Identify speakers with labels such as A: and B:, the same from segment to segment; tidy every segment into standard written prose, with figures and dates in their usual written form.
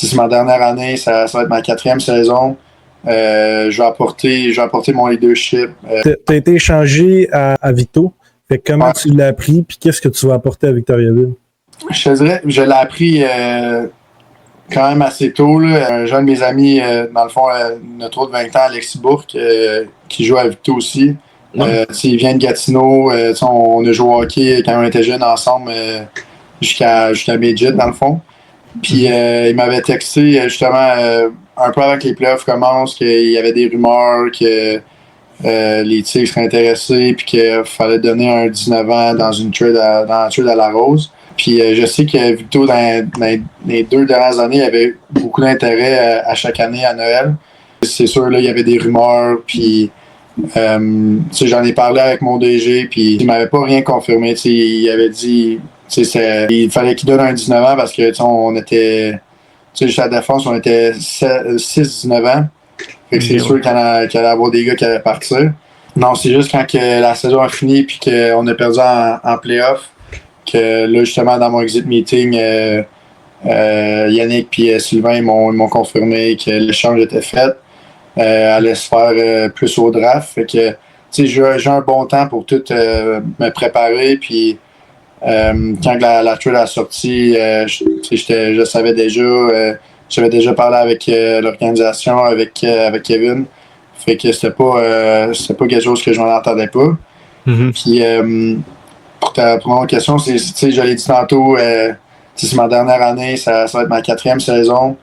A: c'est ma dernière année, ça va être ma 4e saison. Je vais apporter mon leadership.
B: Tu as été échangé à Victo. Fait que comment tu l'as appris, puis qu'est-ce que tu vas apporter à Victoriaville?
A: Je te dirais, je l'ai appris quand même assez tôt. Là. Un jeune de mes amis, dans le fond, notre autre 20 ans, Alexis Bourque, qui joue à Victo aussi. Il vient de Gatineau. On a joué au hockey quand on était jeunes ensemble jusqu'à midget, dans le fond. Puis il m'avait texté justement un peu avant que les playoffs commencent qu'il y avait des rumeurs que les Tigres seraient intéressés puis qu'il fallait donner un 19 ans dans la trade à la Rose. Puis je sais que Victo, dans les 2 dernières années, il y avait beaucoup d'intérêt à chaque année à Noël. C'est sûr, là, il y avait des rumeurs, puis j'en ai parlé avec mon DG, puis il m'avait pas rien confirmé. Il avait dit il fallait qu'il donne un 19 ans parce que on était, juste à la défense, on était 6-19 ans. Fait que c'est sûr qu'il allait avoir des gars qui allaient partir. Non, c'est juste quand que la saison a fini puis qu'on a perdu en playoff que là, justement, dans mon exit meeting, Yannick et Sylvain m'ont confirmé que l'échange était fait. Allait se faire plus au draft. Fait que j'ai un bon temps pour tout me préparer. Puis quand la trade a sorti, je savais déjà. J'avais déjà parlé avec l'organisation, avec Kevin. Fait que c'était pas quelque chose que je m'en entendais pas. Puis pour mon question, je l'ai dit tantôt, c'est ma dernière année, ça va être ma 4e saison.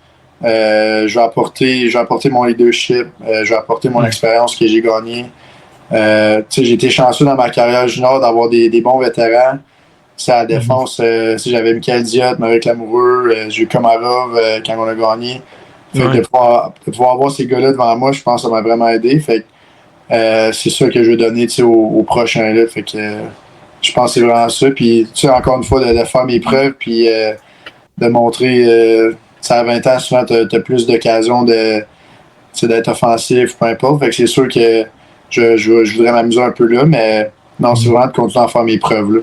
A: Je vais apporter mon leadership, je vais apporter mon expérience que j'ai gagnée. J'ai été chanceux dans ma carrière junior d'avoir des bons vétérans. À la défense, j'avais Michael Diot, Maurice Lamoureux, j'ai eu Komarov quand on a gagné. Fait que de pouvoir avoir ces gars-là devant moi, je pense que ça m'a vraiment aidé. Fait que c'est ça que je veux donner aux prochains là. Fait que je pense que c'est vraiment ça. Puis encore une fois, de faire mes preuves puis de montrer à 20 ans, souvent tu as plus d'occasions d'être offensif, peu importe. Fait que c'est sûr que je voudrais m'amuser un peu là, mais non, c'est vraiment de continuer à faire mes preuves là.